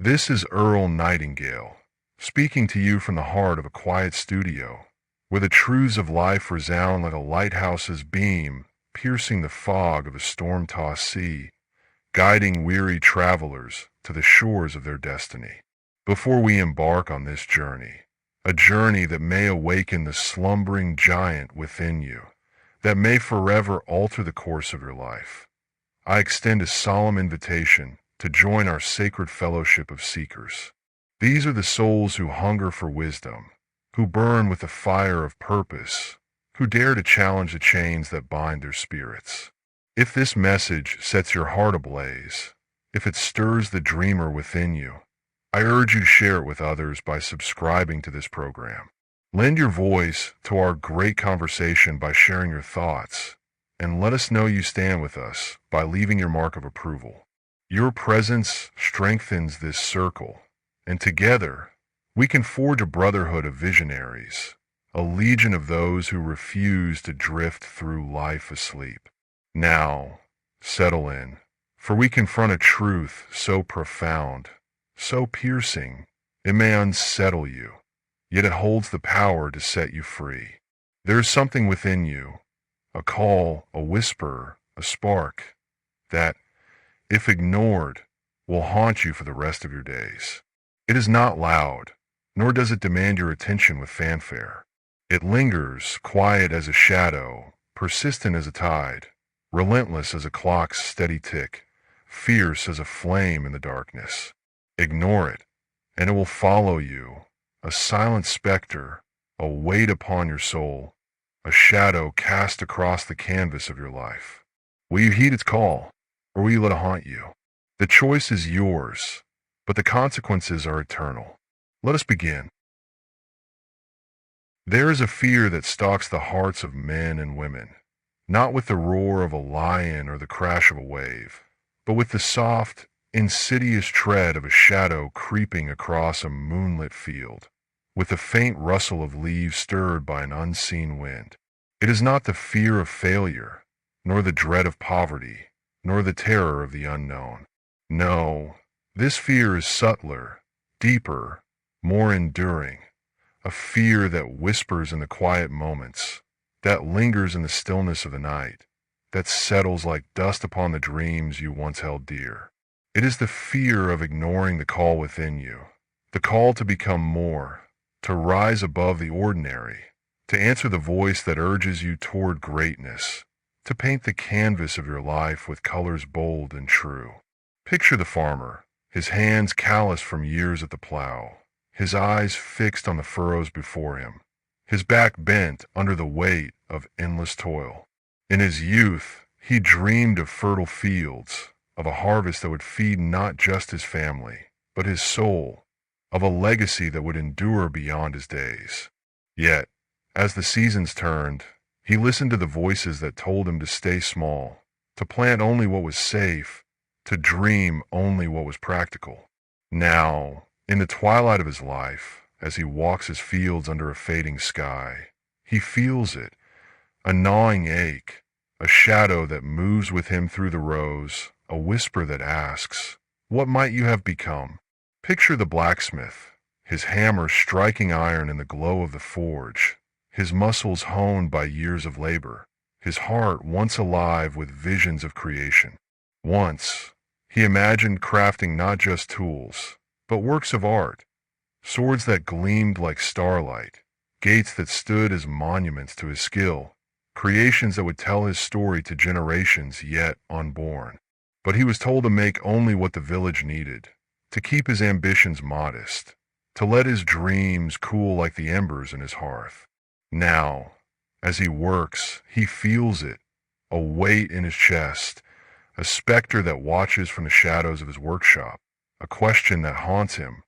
This is Earl Nightingale, speaking to you from the heart of a quiet studio, where the truths of life resound like a lighthouse's beam, piercing the fog of a storm-tossed sea, guiding weary travelers to the shores of their destiny. Before we embark on this journey, a journey that may awaken the slumbering giant within you, that may forever alter the course of your life, I extend a solemn invitation to join our sacred fellowship of seekers. These are the souls who hunger for wisdom, who burn with the fire of purpose, who dare to challenge the chains that bind their spirits. If this message sets your heart ablaze, if it stirs the dreamer within you, I urge you to share it with others by subscribing to this program. Lend your voice to our great conversation by sharing your thoughts, and let us know you stand with us by leaving your mark of approval. Your presence strengthens this circle, and together we can forge a brotherhood of visionaries, a legion of those who refuse to drift through life asleep. Now, settle in, for we confront a truth so profound, so piercing, it may unsettle you, yet it holds the power to set you free. There is something within you, a call, a whisper, a spark, that, if ignored, will haunt you for the rest of your days. It is not loud, nor does it demand your attention with fanfare. It lingers, quiet as a shadow, persistent as a tide, relentless as a clock's steady tick, fierce as a flame in the darkness. Ignore it, and it will follow you, a silent specter, a weight upon your soul, a shadow cast across the canvas of your life. Will you heed its call, or will you let it haunt you? The choice is yours, but the consequences are eternal. Let us begin. There is a fear that stalks the hearts of men and women, not with the roar of a lion or the crash of a wave, but with the soft, insidious tread of a shadow creeping across a moonlit field, with the faint rustle of leaves stirred by an unseen wind. It is not the fear of failure, nor the dread of poverty, nor the terror of the unknown. No, this fear is subtler, deeper, more enduring, a fear that whispers in the quiet moments, that lingers in the stillness of the night, that settles like dust upon the dreams you once held dear. It is the fear of ignoring the call within you, the call to become more, to rise above the ordinary, to answer the voice that urges you toward greatness, to paint the canvas of your life with colors bold and true. Picture the farmer, his hands calloused from years at the plow, his eyes fixed on the furrows before him, his back bent under the weight of endless toil. In his youth, he dreamed of fertile fields, of a harvest that would feed not just his family, but his soul, of a legacy that would endure beyond his days. Yet, as the seasons turned, he listened to the voices that told him to stay small, to plant only what was safe, to dream only what was practical. Now, in the twilight of his life, as he walks his fields under a fading sky, he feels it, a gnawing ache, a shadow that moves with him through the rows, a whisper that asks, "What might you have become?" Picture the blacksmith, his hammer striking iron in the glow of the forge, his muscles honed by years of labor, his heart once alive with visions of creation. Once, he imagined crafting not just tools, but works of art, swords that gleamed like starlight, gates that stood as monuments to his skill, creations that would tell his story to generations yet unborn. But he was told to make only what the village needed, to keep his ambitions modest, to let his dreams cool like the embers in his hearth. Now, as he works, he feels it, a weight in his chest, a specter that watches from the shadows of his workshop, a question that haunts him.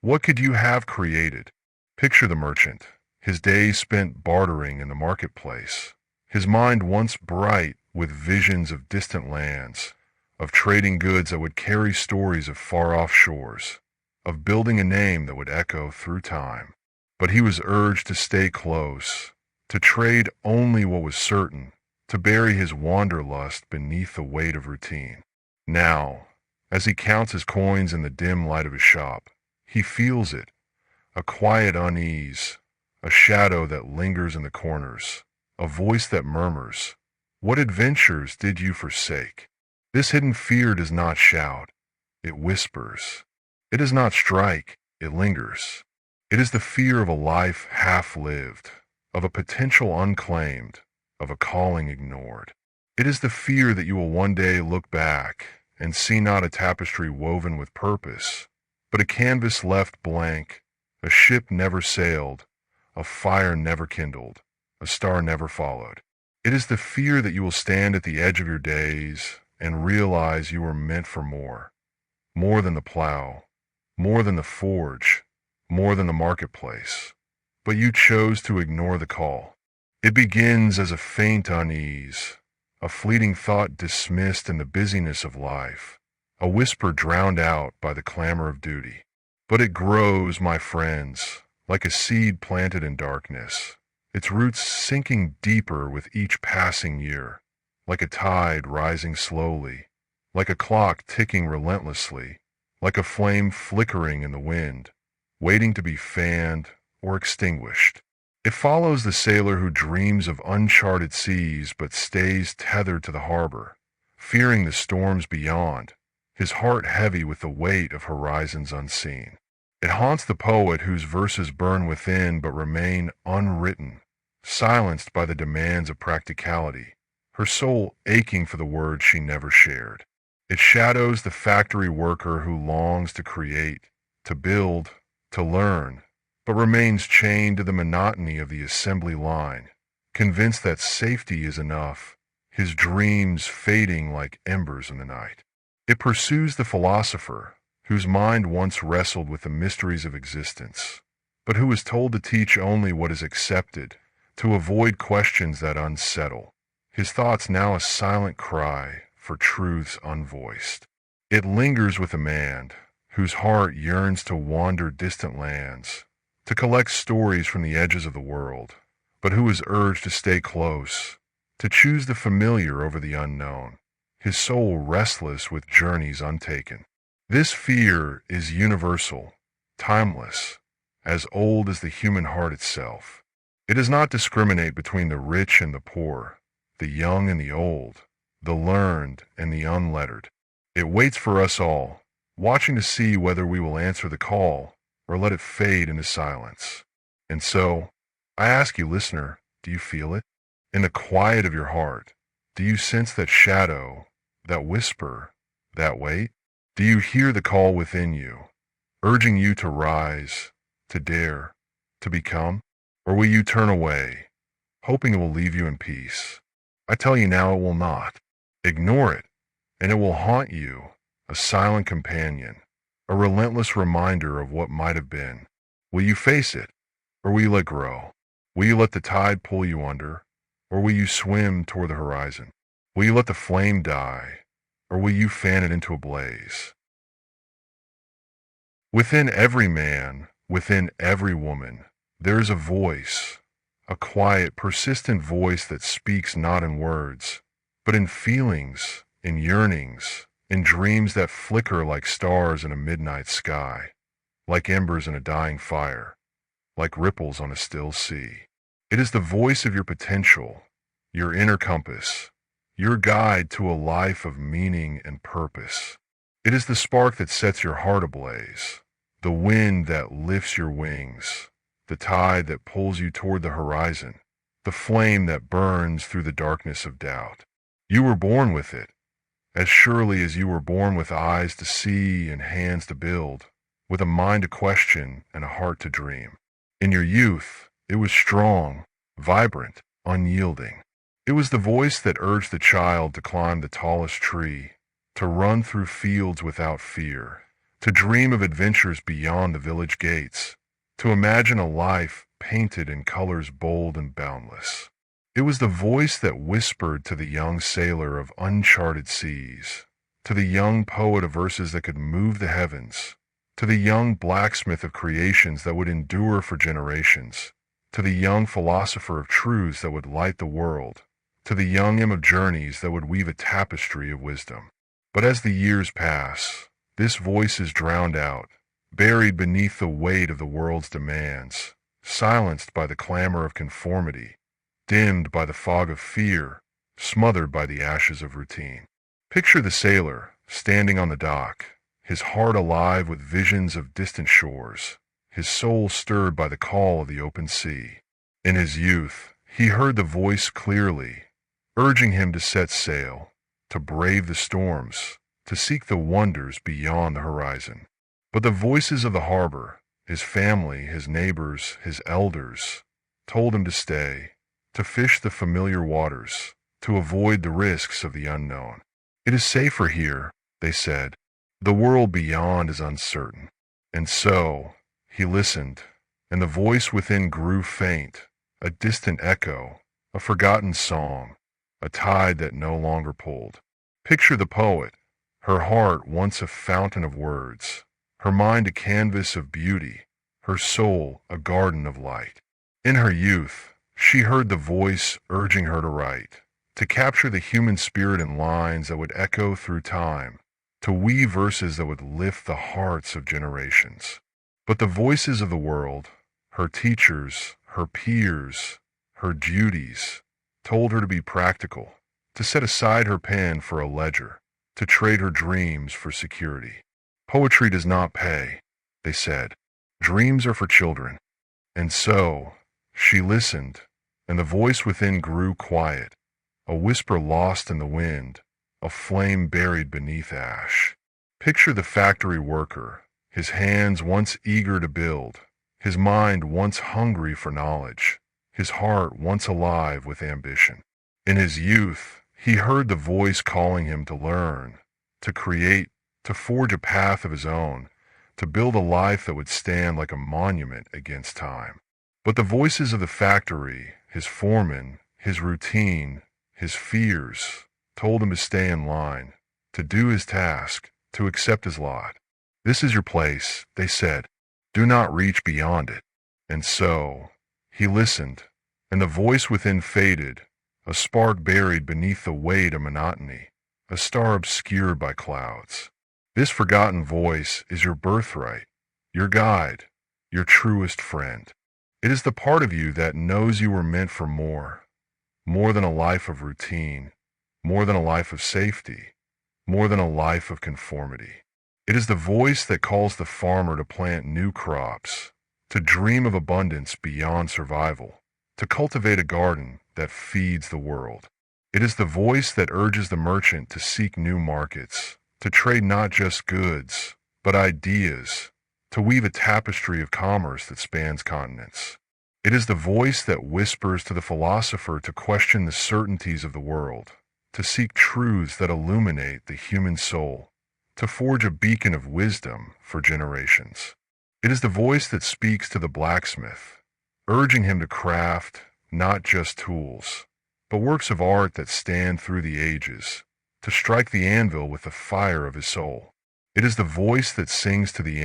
What could you have created? Picture the merchant, his days spent bartering in the marketplace, his mind once bright with visions of distant lands, of trading goods that would carry stories of far-off shores, of building a name that would echo through time. But he was urged to stay close, to trade only what was certain, to bury his wanderlust beneath the weight of routine. Now, As he counts his coins in the dim light of his shop, he feels it, a quiet unease, a shadow that lingers in the corners, a voice that murmurs, "What adventures did you forsake?" This hidden fear does not shout, it whispers. It does not strike, it lingers. It is the fear of a life half-lived, of a potential unclaimed, of a calling ignored. It is the fear that you will one day look back and see not a tapestry woven with purpose, but a canvas left blank, a ship never sailed, a fire never kindled, a star never followed. It is the fear that you will stand at the edge of your days and realize you were meant for more. More than the plow, more than the forge, more than the marketplace. But you chose to ignore the call. It begins as a faint unease, a fleeting thought dismissed in the busyness of life, a whisper drowned out by the clamor of duty. But it grows, my friends, like a seed planted in darkness, its roots sinking deeper with each passing year, like a tide rising slowly, like a clock ticking relentlessly, like a flame flickering in the wind, waiting to be fanned or extinguished. It follows the sailor who dreams of uncharted seas but stays tethered to the harbor, fearing the storms beyond, his heart heavy with the weight of horizons unseen. It haunts the poet whose verses burn within but remain unwritten, silenced by the demands of practicality, her soul aching for the words she never shared. It shadows the factory worker who longs to create, to build, to learn, but remains chained to the monotony of the assembly line, convinced that safety is enough, his dreams fading like embers in the night. It pursues the philosopher, whose mind once wrestled with the mysteries of existence, but who is told to teach only what is accepted, to avoid questions that unsettle, his thoughts now a silent cry for truths unvoiced. It lingers with a man whose heart yearns to wander distant lands, to collect stories from the edges of the world, but who is urged to stay close, to choose the familiar over the unknown, his soul restless with journeys untaken. This fear is universal, timeless, as old as the human heart itself. It does not discriminate between the rich and the poor, the young and the old, the learned and the unlettered. It waits for us all, watching to see whether we will answer the call or let it fade into silence. And so, I ask you, listener, do you feel it? In the quiet of your heart, do you sense that shadow, that whisper, that weight? Do you hear the call within you, urging you to rise, to dare, to become? Or will you turn away, hoping it will leave you in peace? I tell you now it will not. Ignore it, and it will haunt you, a silent companion, a relentless reminder of what might have been. Will you face it, or will you let grow? Will you let the tide pull you under, or will you swim toward the horizon? Will you let the flame die, or will you fan it into a blaze? Within every man, within every woman, there is a voice, a quiet, persistent voice that speaks not in words, but in feelings, in yearnings, in dreams that flicker like stars in a midnight sky, like embers in a dying fire, like ripples on a still sea. It is the voice of your potential, your inner compass, your guide to a life of meaning and purpose. It is the spark that sets your heart ablaze, the wind that lifts your wings, the tide that pulls you toward the horizon, the flame that burns through the darkness of doubt. You were born with it, as surely as you were born with eyes to see and hands to build, with a mind to question and a heart to dream. In your youth, it was strong, vibrant, unyielding. It was the voice that urged the child to climb the tallest tree, to run through fields without fear, to dream of adventures beyond the village gates, to imagine a life painted in colors bold and boundless. It was the voice that whispered to the young sailor of uncharted seas, to the young poet of verses that could move the heavens, to the young blacksmith of creations that would endure for generations, to the young philosopher of truths that would light the world, to the young hymn of journeys that would weave a tapestry of wisdom. But as the years pass, this voice is drowned out, buried beneath the weight of the world's demands, silenced by the clamor of conformity, dimmed by the fog of fear, smothered by the ashes of routine. Picture the sailor, standing on the dock, his heart alive with visions of distant shores, his soul stirred by the call of the open sea. In his youth, he heard the voice clearly, urging him to set sail, to brave the storms, to seek the wonders beyond the horizon. But the voices of the harbor, his family, his neighbors, his elders, told him to stay, to fish the familiar waters, to avoid the risks of the unknown. It is safer here, they said. The world beyond is uncertain. And so, he listened, and the voice within grew faint, a distant echo, a forgotten song, a tide that no longer pulled. Picture the poet, her heart once a fountain of words, her mind a canvas of beauty, her soul a garden of light. In her youth, she heard the voice urging her to write, to capture the human spirit in lines that would echo through time, to weave verses that would lift the hearts of generations. But the voices of the world, her teachers, her peers, her duties, told her to be practical, to set aside her pen for a ledger, to trade her dreams for security. Poetry does not pay, they said. Dreams are for children. And so, she listened, and the voice within grew quiet, a whisper lost in the wind, a flame buried beneath ash. Picture the factory worker, his hands once eager to build, his mind once hungry for knowledge, his heart once alive with ambition. In his youth, he heard the voice calling him to learn, to create, to forge a path of his own, to build a life that would stand like a monument against time. But the voices of the factory, his foreman, his routine, his fears, told him to stay in line, to do his task, to accept his lot. This is your place, they said. Do not reach beyond it. And so, he listened, and the voice within faded, a spark buried beneath the weight of monotony, a star obscured by clouds. This forgotten voice is your birthright, your guide, your truest friend. It is the part of you that knows you were meant for more than a life of routine, more than a life of safety, more than a life of conformity. It is the voice that calls the farmer to plant new crops, to dream of abundance beyond survival, to cultivate a garden that feeds the world. It is the voice that urges the merchant to seek new markets, to trade not just goods, but ideas, to weave a tapestry of commerce that spans continents. It is the voice that whispers to the philosopher to question the certainties of the world, to seek truths that illuminate the human soul, to forge a beacon of wisdom for generations. It is the voice that speaks to the blacksmith, urging him to craft not just tools, but works of art that stand through the ages, to strike the anvil with the fire of his soul. It is the voice that sings to the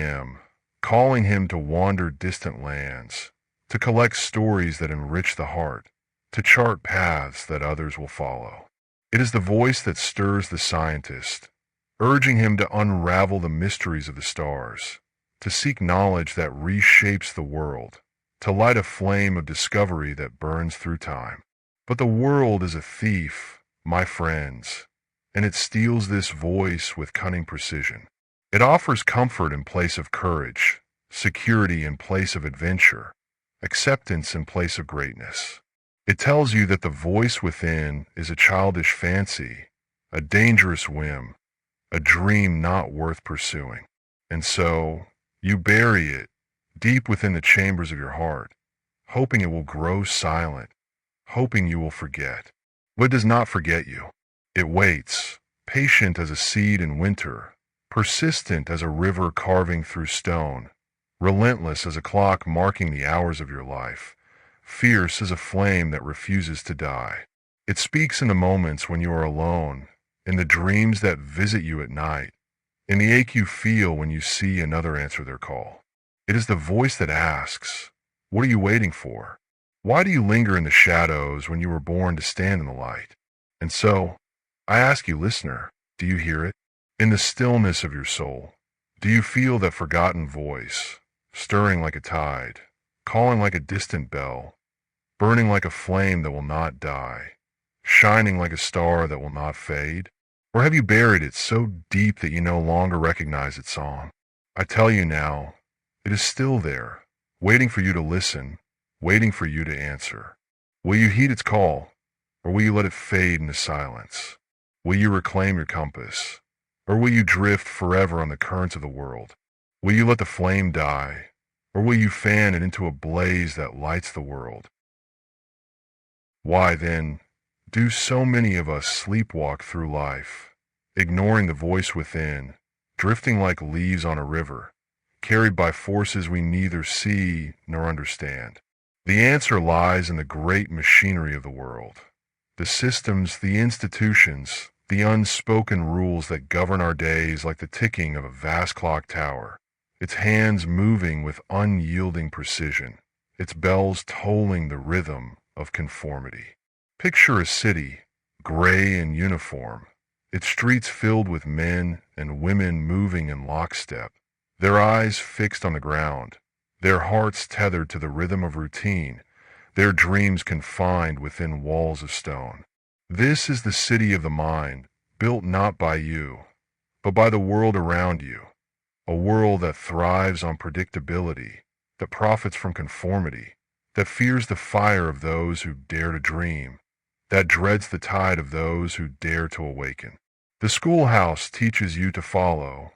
calling him to wander distant lands, to collect stories that enrich the heart, to chart paths that others will follow. It is the voice that stirs the scientist, urging him to unravel the mysteries of the stars, to seek knowledge that reshapes the world, to light a flame of discovery that burns through time. But the world is a thief, my friends, and it steals this voice with cunning precision. It offers comfort in place of courage, security in place of adventure, acceptance in place of greatness. It tells you that the voice within is a childish fancy, a dangerous whim, a dream not worth pursuing. And so, you bury it deep within the chambers of your heart, hoping it will grow silent, hoping you will forget. But it does not forget you. It waits, patient as a seed in winter, persistent as a river carving through stone, relentless as a clock marking the hours of your life, fierce as a flame that refuses to die. It speaks in the moments when you are alone, in the dreams that visit you at night, in the ache you feel when you see another answer their call. It is the voice that asks, "What are you waiting for? Why do you linger in the shadows when you were born to stand in the light?" And so, I ask you, listener, do you hear it? In the stillness of your soul, do you feel that forgotten voice, stirring like a tide, calling like a distant bell, burning like a flame that will not die, shining like a star that will not fade? Or have you buried it so deep that you no longer recognize its song? I tell you now, it is still there, waiting for you to listen, waiting for you to answer. Will you heed its call, or will you let it fade into silence? Will you reclaim your compass, or will you drift forever on the currents of the world? Will you let the flame die, or will you fan it into a blaze that lights the world? Why, then, do so many of us sleepwalk through life, ignoring the voice within, drifting like leaves on a river, carried by forces we neither see nor understand? The answer lies in the great machinery of the world, the systems, the institutions, the unspoken rules that govern our days like the ticking of a vast clock tower, its hands moving with unyielding precision, its bells tolling the rhythm of conformity. Picture a city, gray and uniform, its streets filled with men and women moving in lockstep, their eyes fixed on the ground, their hearts tethered to the rhythm of routine, their dreams confined within walls of stone. This is the city of the mind, built not by you, but by the world around you, a world that thrives on predictability, that profits from conformity, that fears the fire of those who dare to dream, that dreads the tide of those who dare to awaken. The schoolhouse teaches you to follow,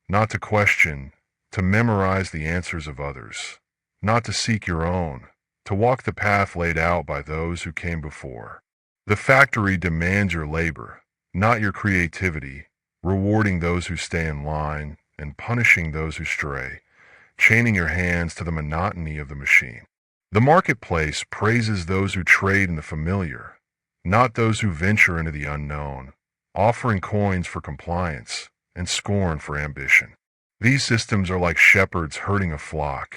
not to question, to memorize the answers of others, not to seek your own, to walk the path laid out by those who came before. The factory demands your labor, not your creativity, rewarding those who stay in line and punishing those who stray, chaining your hands to the monotony of the machine. The marketplace praises those who trade in the familiar, not those who venture into the unknown, offering coins for compliance and scorn for ambition. These systems are like shepherds herding a flock,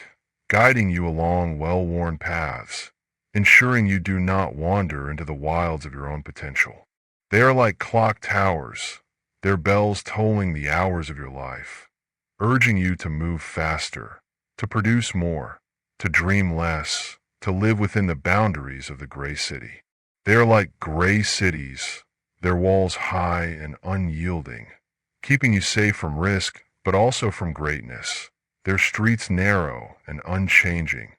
guiding you along well-worn paths, ensuring you do not wander into the wilds of your own potential. They are like clock towers, their bells tolling the hours of your life, urging you to move faster, to produce more, to dream less, to live within the boundaries of the gray city. They are like gray cities, their walls high and unyielding, keeping you safe from risk but also from greatness, their streets narrow and unchanging,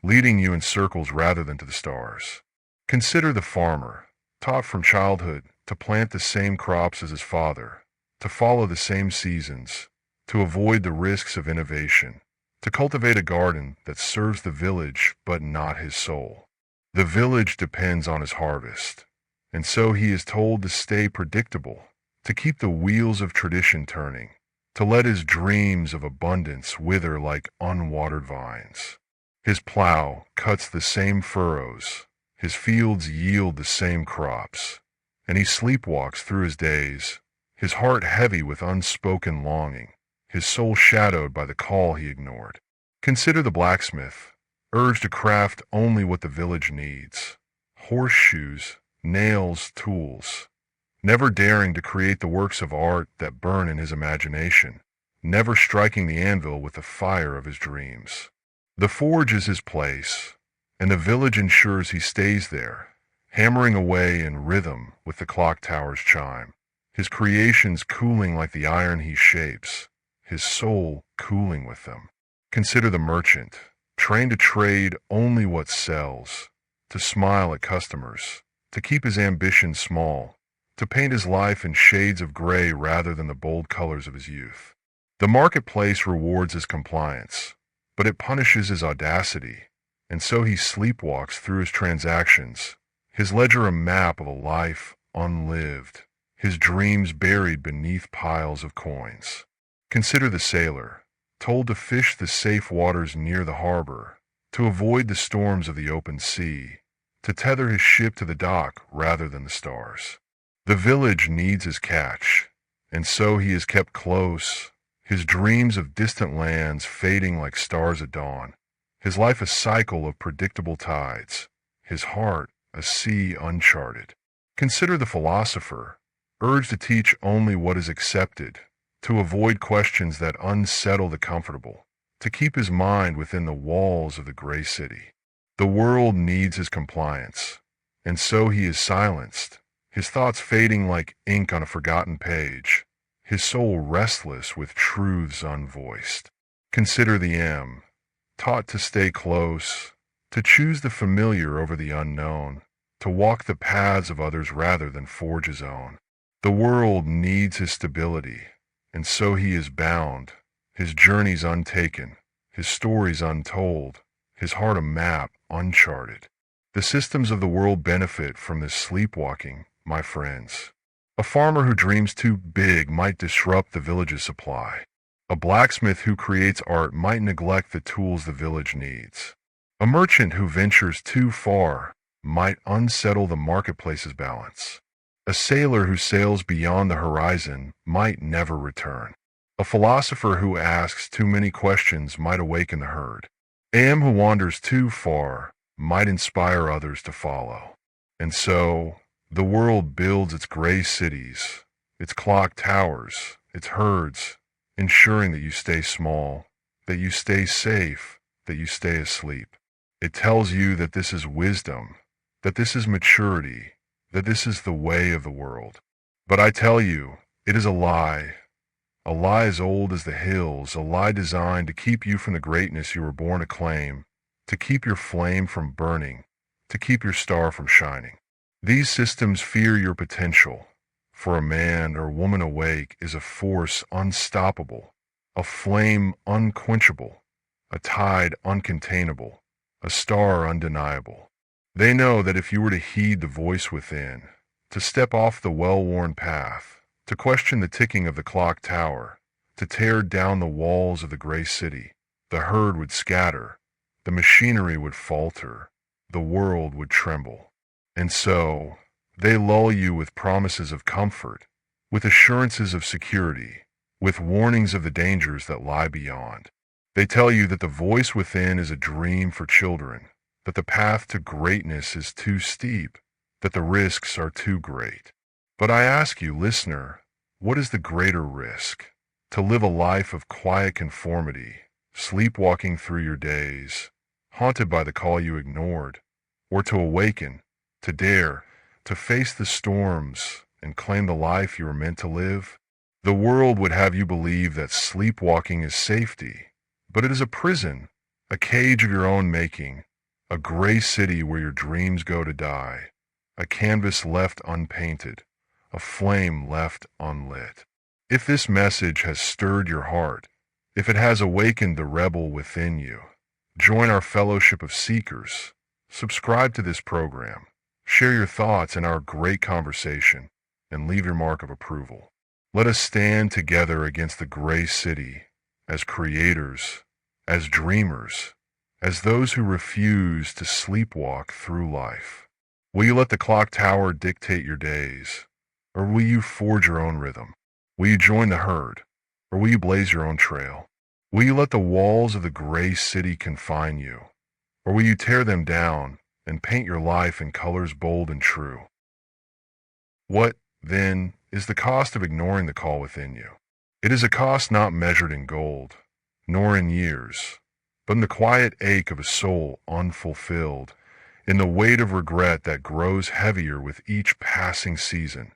leading you in circles rather than to the stars. Consider the farmer, taught from childhood to plant the same crops as his father, to follow the same seasons, to avoid the risks of innovation, to cultivate a garden that serves the village but not his soul. The village depends on his harvest, and so he is told to stay predictable, to keep the wheels of tradition turning, to let his dreams of abundance wither like unwatered vines. His plow cuts the same furrows, his fields yield the same crops, and he sleepwalks through his days, his heart heavy with unspoken longing, his soul shadowed by the call he ignored. Consider the blacksmith, urged to craft only what the village needs: horseshoes, nails, tools, never daring to create the works of art that burn in his imagination, never striking the anvil with the fire of his dreams. The forge is his place, and the village ensures he stays there, hammering away in rhythm with the clock tower's chime, his creations cooling like the iron he shapes, his soul cooling with them. Consider the merchant, trained to trade only what sells, to smile at customers, to keep his ambition small, to paint his life in shades of gray rather than the bold colors of his youth. The marketplace rewards his compliance, but it punishes his audacity, and so he sleepwalks through his transactions, his ledger a map of a life unlived, his dreams buried beneath piles of coins. Consider the sailor, told to fish the safe waters near the harbor, to avoid the storms of the open sea, to tether his ship to the dock rather than the stars. The village needs his catch, and so he is kept close, his dreams of distant lands fading like stars at dawn, his life a cycle of predictable tides, his heart a sea uncharted. Consider the philosopher, urged to teach only what is accepted, to avoid questions that unsettle the comfortable, to keep his mind within the walls of the gray city. The world needs his compliance, and so he is silenced, his thoughts fading like ink on a forgotten page, his soul restless with truths unvoiced. Consider the M, taught to stay close, to choose the familiar over the unknown, to walk the paths of others rather than forge his own. The world needs his stability, and so he is bound, his journeys untaken, his stories untold, his heart a map uncharted. The systems of the world benefit from this sleepwalking, my friends. A farmer who dreams too big might disrupt the village's supply. A blacksmith who creates art might neglect the tools the village needs. A merchant who ventures too far might unsettle the marketplace's balance. A sailor who sails beyond the horizon might never return. A philosopher who asks too many questions might awaken the herd. AM who wanders too far might inspire others to follow. And so, the world builds its gray cities, its clock towers, its herds, ensuring that you stay small, that you stay safe, that you stay asleep. It tells you that this is wisdom, that this is maturity, that this is the way of the world. But I tell you, it is a lie as old as the hills, a lie designed to keep you from the greatness you were born to claim, to keep your flame from burning, to keep your star from shining. These systems fear your potential, for a man or woman awake is a force unstoppable, a flame unquenchable, a tide uncontainable, a star undeniable. They know that if you were to heed the voice within, to step off the well-worn path, to question the ticking of the clock tower, to tear down the walls of the gray city, the herd would scatter, the machinery would falter, the world would tremble. And so, they lull you with promises of comfort, with assurances of security, with warnings of the dangers that lie beyond. They tell you that the voice within is a dream for children, that the path to greatness is too steep, that the risks are too great. But I ask you, listener, what is the greater risk? To live a life of quiet conformity, sleepwalking through your days, haunted by the call you ignored, or to awaken, to dare, to face the storms and claim the life you were meant to live? The world would have you believe that sleepwalking is safety, but it is a prison, a cage of your own making, a gray city where your dreams go to die, a canvas left unpainted, a flame left unlit. If this message has stirred your heart, if it has awakened the rebel within you, join our fellowship of seekers, subscribe to this program, share your thoughts in our great conversation, and leave your mark of approval. Let us stand together against the gray city as creators, as dreamers, as those who refuse to sleepwalk through life. Will you let the clock tower dictate your days, or will you forge your own rhythm? Will you join the herd, or will you blaze your own trail? Will you let the walls of the gray city confine you, or will you tear them down and paint your life in colors bold and true? What, then, is the cost of ignoring the call within you? It is a cost not measured in gold, nor in years, but in the quiet ache of a soul unfulfilled, in the weight of regret that grows heavier with each passing season,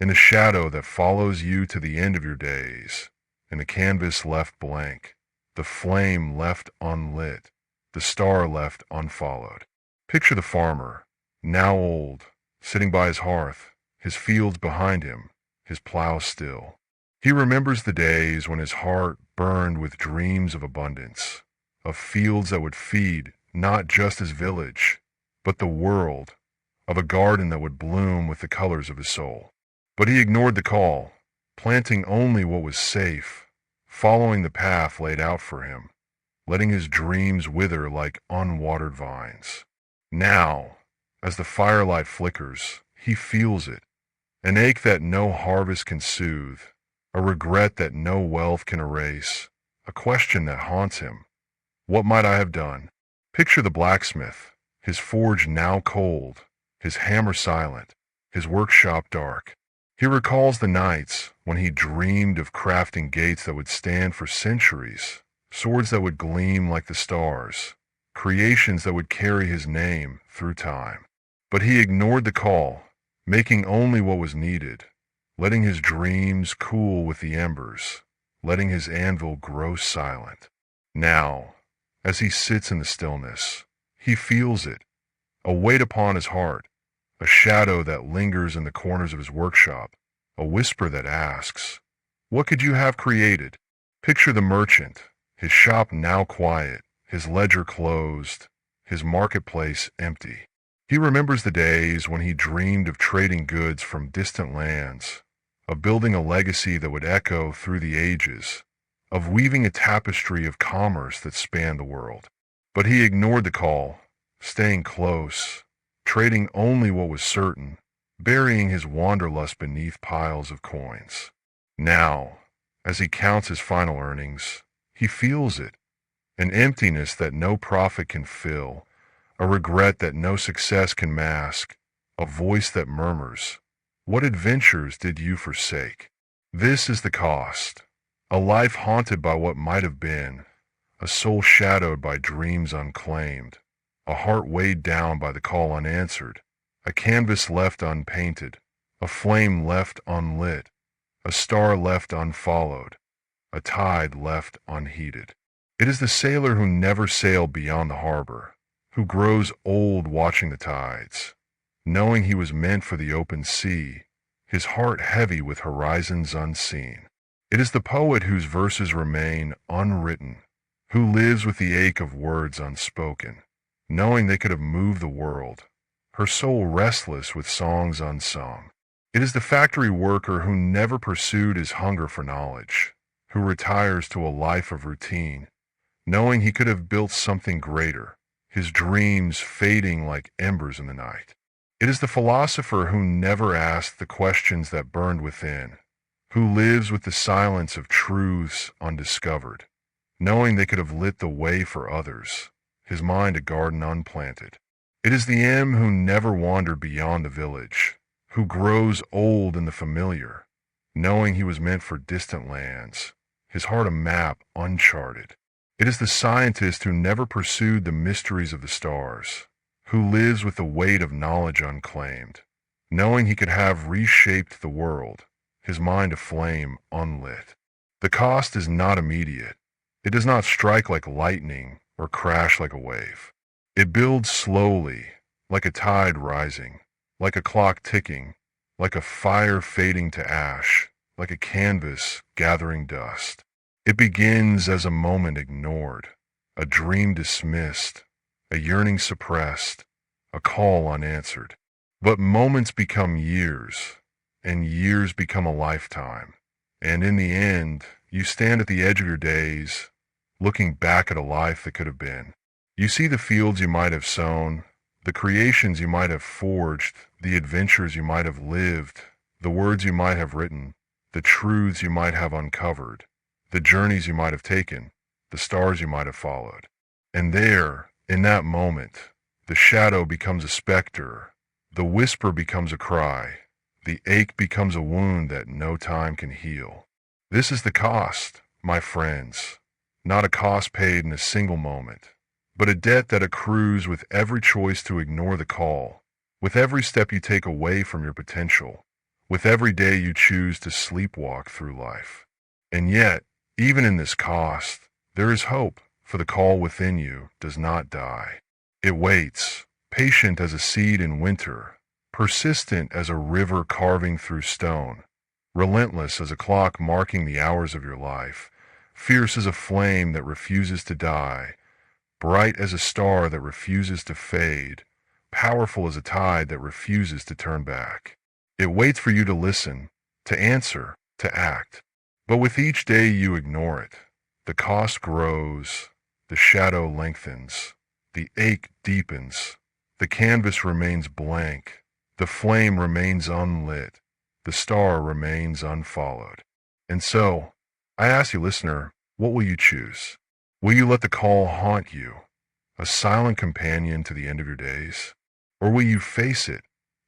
in the shadow that follows you to the end of your days, in the canvas left blank, the flame left unlit, the star left unfollowed. Picture the farmer, now old, sitting by his hearth, his fields behind him, his plow still. He remembers the days when his heart burned with dreams of abundance, of fields that would feed not just his village, but the world, of a garden that would bloom with the colors of his soul. But he ignored the call, planting only what was safe, following the path laid out for him, letting his dreams wither like unwatered vines. Now, as the firelight flickers, he feels it, an ache that no harvest can soothe, a regret that no wealth can erase, a question that haunts him. What might I have done? Picture the blacksmith, his forge now cold, his hammer silent, his workshop dark. He recalls the nights when he dreamed of crafting gates that would stand for centuries, swords that would gleam like the stars, creations that would carry his name through time. But he ignored the call, making only what was needed, letting his dreams cool with the embers, letting his anvil grow silent. Now, as he sits in the stillness, he feels it, a weight upon his heart, a shadow that lingers in the corners of his workshop, a whisper that asks, "What could you have created?" Picture the merchant, his shop now quiet, his ledger closed, his marketplace empty. He remembers the days when he dreamed of trading goods from distant lands, of building a legacy that would echo through the ages, of weaving a tapestry of commerce that spanned the world. But he ignored the call, staying close, trading only what was certain, burying his wanderlust beneath piles of coins. Now, as he counts his final earnings, he feels it, an emptiness that no profit can fill, a regret that no success can mask, a voice that murmurs, "What adventures did you forsake?" This is the cost, a life haunted by what might have been, a soul shadowed by dreams unclaimed, a heart weighed down by the call unanswered, a canvas left unpainted, a flame left unlit, a star left unfollowed, a tide left unheeded. It is the sailor who never sailed beyond the harbor, who grows old watching the tides, knowing he was meant for the open sea, his heart heavy with horizons unseen. It is the poet whose verses remain unwritten, who lives with the ache of words unspoken, knowing they could have moved the world, her soul restless with songs unsung. It is the factory worker who never pursued his hunger for knowledge, who retires to a life of routine, knowing he could have built something greater, his dreams fading like embers in the night. It is the philosopher who never asked the questions that burned within, who lives with the silence of truths undiscovered, knowing they could have lit the way for others, his mind a garden unplanted. It is the M who never wandered beyond the village, who grows old in the familiar, knowing he was meant for distant lands, his heart a map uncharted. It is the scientist who never pursued the mysteries of the stars, who lives with the weight of knowledge unclaimed, knowing he could have reshaped the world, his mind a flame unlit. The cost is not immediate. It does not strike like lightning or crash like a wave. It builds slowly, like a tide rising, like a clock ticking, like a fire fading to ash, like a canvas gathering dust. It begins as a moment ignored, a dream dismissed, a yearning suppressed, a call unanswered. But moments become years, and years become a lifetime. And in the end, you stand at the edge of your days, looking back at a life that could have been. You see the fields you might have sown, the creations you might have forged, the adventures you might have lived, the words you might have written, the truths you might have uncovered, the journeys you might have taken, the stars you might have followed. And there, in that moment, the shadow becomes a specter, the whisper becomes a cry, the ache becomes a wound that no time can heal. This is the cost, my friends, not a cost paid in a single moment, but a debt that accrues with every choice to ignore the call, with every step you take away from your potential, with every day you choose to sleepwalk through life. And yet, even in this cost, there is hope, for the call within you does not die. It waits, patient as a seed in winter, persistent as a river carving through stone, relentless as a clock marking the hours of your life, fierce as a flame that refuses to die, bright as a star that refuses to fade, powerful as a tide that refuses to turn back. It waits for you to listen, to answer, to act. But with each day you ignore it, the cost grows, the shadow lengthens, the ache deepens, the canvas remains blank, the flame remains unlit, the star remains unfollowed. And so, I ask you, listener, what will you choose? Will you let the call haunt you, a silent companion to the end of your days? Or will you face it,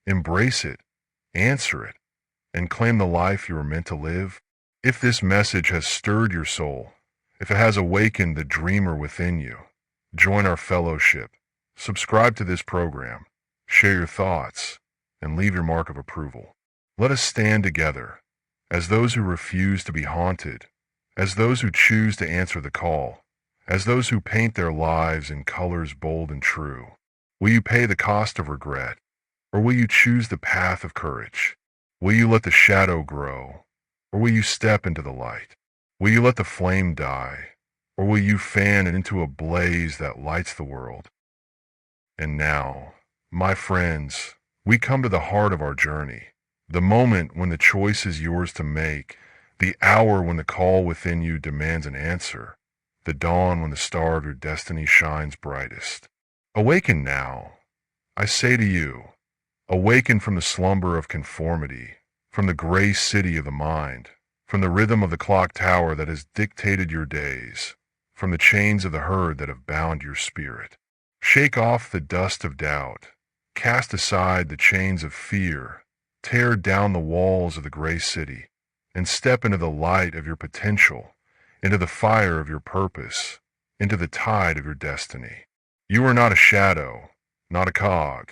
embrace it, answer it, and claim the life you were meant to live? If this message has stirred your soul, if it has awakened the dreamer within you, join our fellowship, subscribe to this program, share your thoughts, and leave your mark of approval. Let us stand together as those who refuse to be haunted, as those who choose to answer the call, as those who paint their lives in colors bold and true. Will you pay the cost of regret, or will you choose the path of courage? Will you let the shadow grow, or will you step into the light? Will you let the flame die, or will you fan it into a blaze that lights the world? And now, my friends, we come to the heart of our journey, the moment when the choice is yours to make, the hour when the call within you demands an answer, the dawn when the star of your destiny shines brightest. Awaken now, I say to you, awaken from the slumber of conformity, from the gray city of the mind, from the rhythm of the clock tower that has dictated your days, from the chains of the herd that have bound your spirit. Shake off the dust of doubt, cast aside the chains of fear, tear down the walls of the gray city, and step into the light of your potential, into the fire of your purpose, into the tide of your destiny. You are not a shadow, not a cog,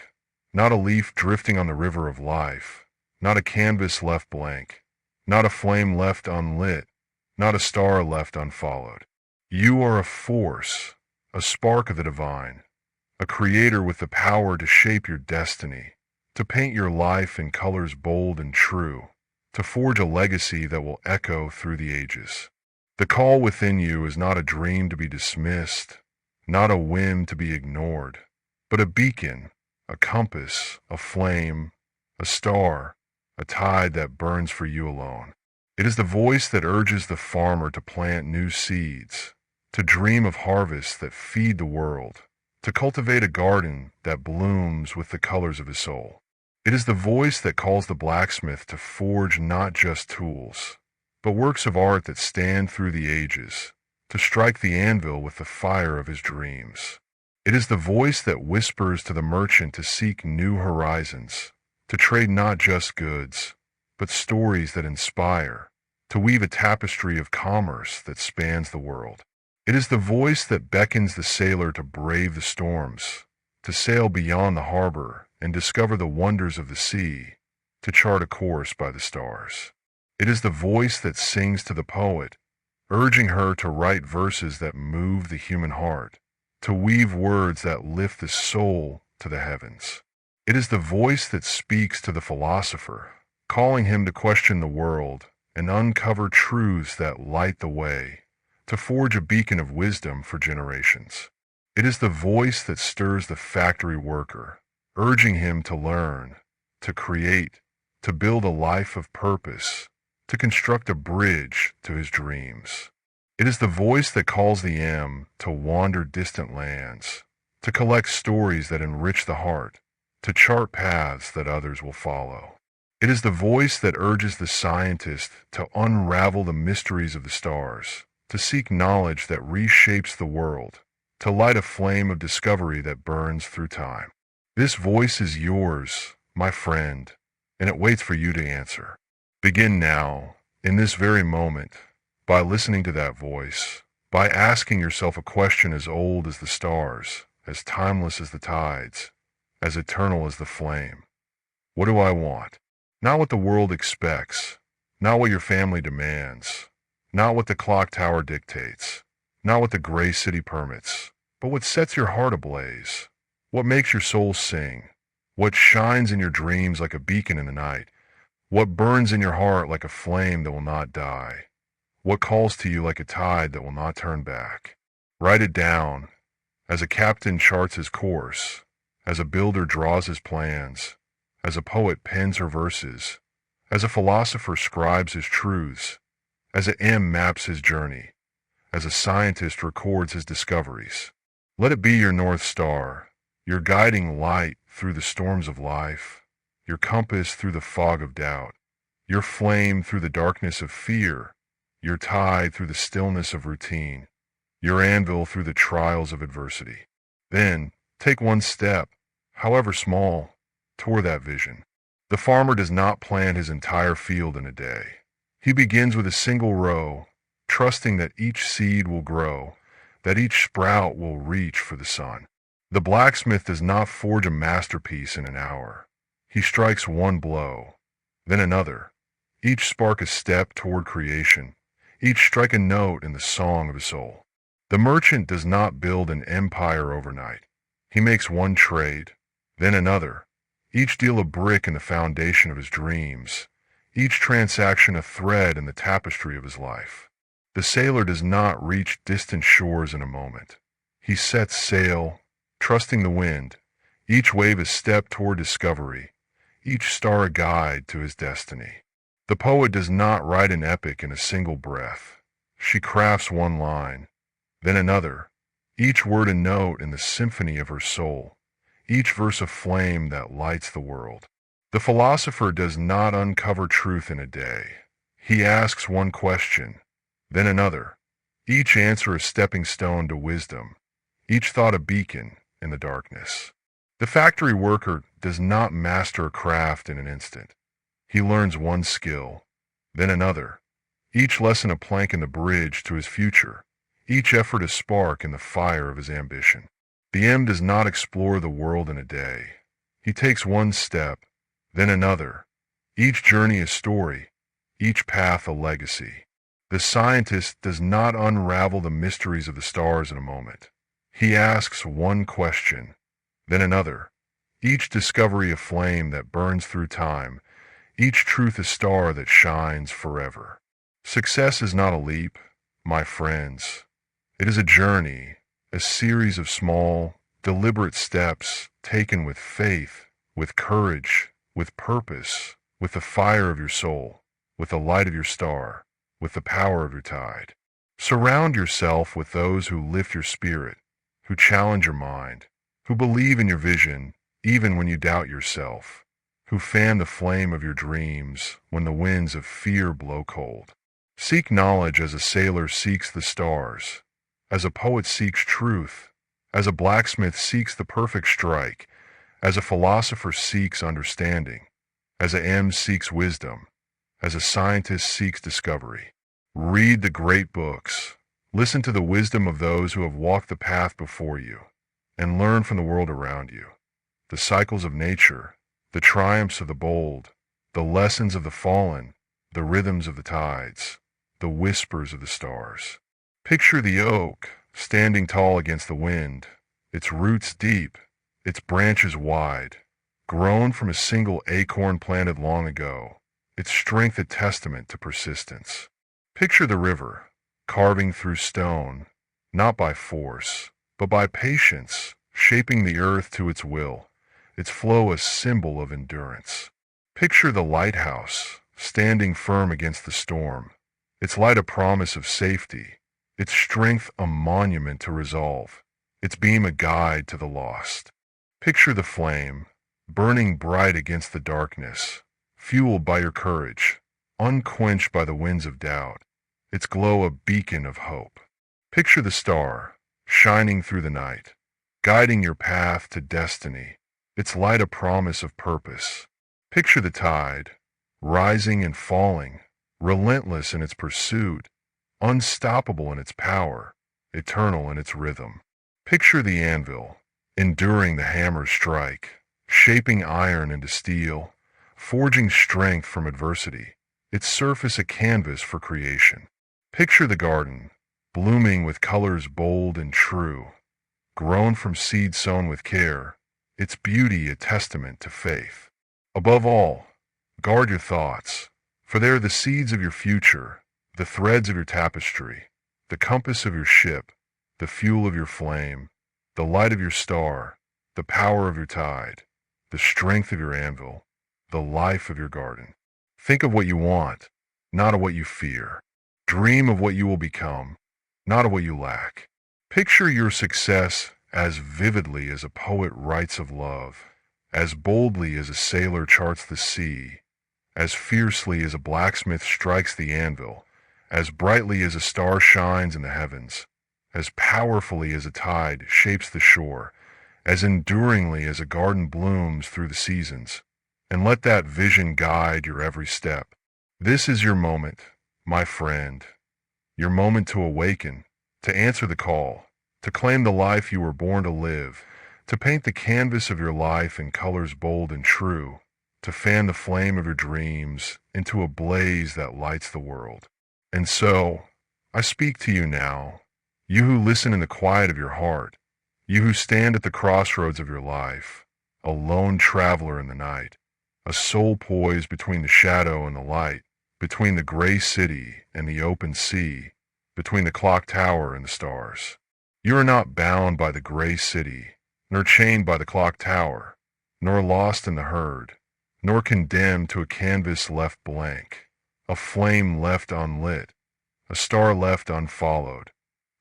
not a leaf drifting on the river of life, not a canvas left blank, not a flame left unlit, not a star left unfollowed. You are a force, a spark of the divine, a creator with the power to shape your destiny, to paint your life in colors bold and true, to forge a legacy that will echo through the ages. The call within you is not a dream to be dismissed, not a whim to be ignored, but a beacon, a compass, a flame, a star, a tide that burns for you alone. It is the voice that urges the farmer to plant new seeds, to dream of harvests that feed the world, to cultivate a garden that blooms with the colors of his soul. It is the voice that calls the blacksmith to forge not just tools, but works of art that stand through the ages, to strike the anvil with the fire of his dreams. It is the voice that whispers to the merchant to seek new horizons, to trade not just goods, but stories that inspire, to weave a tapestry of commerce that spans the world. It is the voice that beckons the sailor to brave the storms, to sail beyond the harbor and discover the wonders of the sea, to chart a course by the stars. It is the voice that sings to the poet, urging her to write verses that move the human heart, to weave words that lift the soul to the heavens. It is the voice that speaks to the philosopher, calling him to question the world and uncover truths that light the way, to forge a beacon of wisdom for generations. It is the voice that stirs the factory worker, urging him to learn, to create, to build a life of purpose, to construct a bridge to his dreams. It is the voice that calls the M to wander distant lands, to collect stories that enrich the heart, to chart paths that others will follow. It is the voice that urges the scientist to unravel the mysteries of the stars, to seek knowledge that reshapes the world, to light a flame of discovery that burns through time. This voice is yours, my friend, and it waits for you to answer. Begin now, in this very moment, by listening to that voice, by asking yourself a question as old as the stars, as timeless as the tides, as eternal as the flame. What do I want? Not what the world expects, not what your family demands, not what the clock tower dictates, not what the gray city permits, but what sets your heart ablaze, what makes your soul sing, what shines in your dreams like a beacon in the night, what burns in your heart like a flame that will not die, what calls to you like a tide that will not turn back. Write it down, as a captain charts his course, as a builder draws his plans, as a poet pens her verses, as a philosopher scribes his truths, as an M maps his journey, as a scientist records his discoveries. Let it be your North Star, your guiding light through the storms of life, your compass through the fog of doubt, your flame through the darkness of fear, your tide through the stillness of routine, your anvil through the trials of adversity. Then, take one step, however small, toward that vision. The farmer does not plant his entire field in a day. He begins with a single row, trusting that each seed will grow, that each sprout will reach for the sun. The blacksmith does not forge a masterpiece in an hour. He strikes one blow, then another, each spark a step toward creation, each strike a note in the song of his soul. The merchant does not build an empire overnight. He makes one trade, then another, each deal a brick in the foundation of his dreams, each transaction a thread in the tapestry of his life. The sailor does not reach distant shores in a moment. He sets sail, trusting the wind, each wave a step toward discovery, each star a guide to his destiny. The poet does not write an epic in a single breath. She crafts one line, then another, each word a note in the symphony of her soul, each verse a flame that lights the world. The philosopher does not uncover truth in a day. He asks one question, then another, each answer a stepping stone to wisdom, each thought a beacon in the darkness. The factory worker does not master a craft in an instant. He learns one skill, then another, each lesson a plank in the bridge to his future, each effort a spark in the fire of his ambition. The M does not explore the world in a day. He takes one step, then another, each journey a story, each path a legacy. The scientist does not unravel the mysteries of the stars in a moment. He asks one question, then another, each discovery a flame that burns through time, each truth a star that shines forever. Success is not a leap, my friends. It is a journey, a series of small, deliberate steps taken with faith, with courage, with purpose, with the fire of your soul, with the light of your star, with the power of your tide. Surround yourself with those who lift your spirit, who challenge your mind, who believe in your vision even when you doubt yourself, who fan the flame of your dreams when the winds of fear blow cold. Seek knowledge as a sailor seeks the stars, as a poet seeks truth, as a blacksmith seeks the perfect strike, as a philosopher seeks understanding, as a M seeks wisdom, as a scientist seeks discovery. Read the great books, listen to the wisdom of those who have walked the path before you, and learn from the world around you. The cycles of nature, the triumphs of the bold, the lessons of the fallen, the rhythms of the tides, the whispers of the stars. Picture the oak, standing tall against the wind, its roots deep, its branches wide, grown from a single acorn planted long ago, its strength a testament to persistence. Picture the river, carving through stone, not by force, but by patience, shaping the earth to its will, its flow a symbol of endurance. Picture the lighthouse, standing firm against the storm, its light a promise of safety, its strength a monument to resolve, its beam a guide to the lost. Picture the flame, burning bright against the darkness, fueled by your courage, unquenched by the winds of doubt, its glow a beacon of hope. Picture the star, shining through the night, guiding your path to destiny, its light a promise of purpose. Picture the tide, rising and falling, relentless in its pursuit, unstoppable in its power, eternal in its rhythm. Picture the anvil, enduring the hammer's strike, shaping iron into steel, forging strength from adversity, its surface a canvas for creation. Picture the garden, blooming with colors bold and true, grown from seed sown with care, its beauty a testament to faith. Above all, guard your thoughts, for they are the seeds of your future, the threads of your tapestry, the compass of your ship, the fuel of your flame, the light of your star, the power of your tide, the strength of your anvil, the life of your garden. Think of what you want, not of what you fear. Dream of what you will become, not of what you lack. Picture your success as vividly as a poet writes of love, as boldly as a sailor charts the sea, as fiercely as a blacksmith strikes the anvil, as brightly as a star shines in the heavens, as powerfully as a tide shapes the shore, as enduringly as a garden blooms through the seasons, and let that vision guide your every step. This is your moment, my friend, your moment to awaken, to answer the call, to claim the life you were born to live, to paint the canvas of your life in colors bold and true, to fan the flame of your dreams into a blaze that lights the world. And so, I speak to you now, you who listen in the quiet of your heart, you who stand at the crossroads of your life, a lone traveler in the night, a soul poised between the shadow and the light, between the gray city and the open sea, between the clock tower and the stars. You are not bound by the gray city, nor chained by the clock tower, nor lost in the herd, nor condemned to a canvas left blank, a flame left unlit, a star left unfollowed,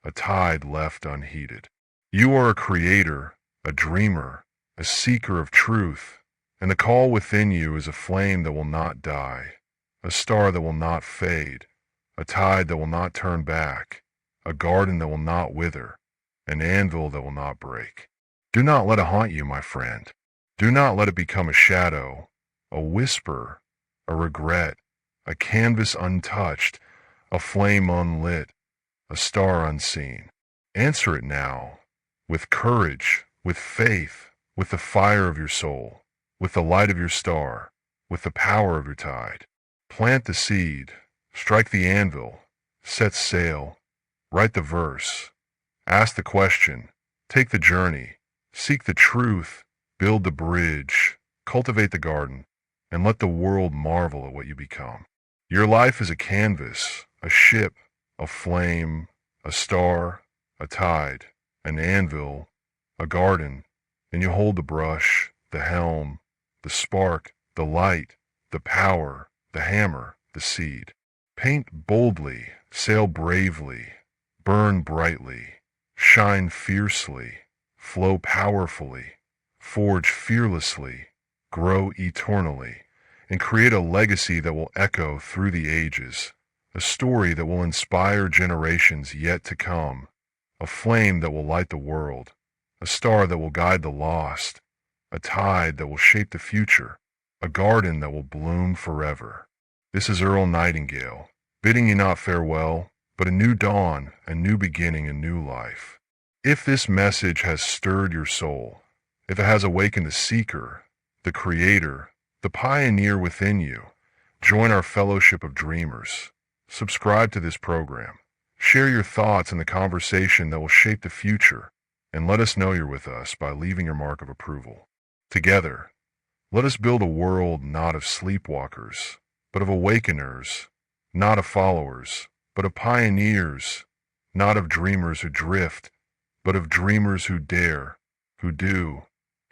a tide left unheeded. You are a creator, a dreamer, a seeker of truth, and the call within you is a flame that will not die, a star that will not fade, a tide that will not turn back, a garden that will not wither, an anvil that will not break. Do not let it haunt you, my friend. Do not let it become a shadow, a whisper, a regret, a canvas untouched, a flame unlit, a star unseen. Answer it now, with courage, with faith, with the fire of your soul, with the light of your star, with the power of your tide. Plant the seed, strike the anvil, set sail, write the verse, ask the question, take the journey, seek the truth, build the bridge, cultivate the garden, and let the world marvel at what you become. Your life is a canvas, a ship, a flame, a star, a tide, an anvil, a garden, and you hold the brush, the helm, the spark, the light, the power, the hammer, the seed. Paint boldly, sail bravely, burn brightly, shine fiercely, flow powerfully, forge fearlessly, grow eternally, and create a legacy that will echo through the ages, a story that will inspire generations yet to come, a flame that will light the world, a star that will guide the lost, a tide that will shape the future, a garden that will bloom forever. This is Earl Nightingale, bidding you not farewell, but a new dawn, a new beginning, a new life. If this message has stirred your soul, if it has awakened the seeker, the creator, the pioneer within you, join our fellowship of dreamers. Subscribe to this program. Share your thoughts in the conversation that will shape the future, and let us know you're with us by leaving your mark of approval. Together, let us build a world not of sleepwalkers, but of awakeners, not of followers, but of pioneers, not of dreamers who drift, but of dreamers who dare, who do,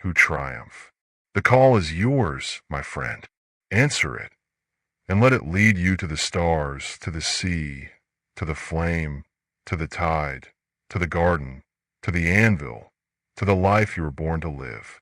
who triumph. The call is yours, my friend. Answer it, and let it lead you to the stars, to the sea, to the flame, to the tide, to the garden, to the anvil, to the life you were born to live.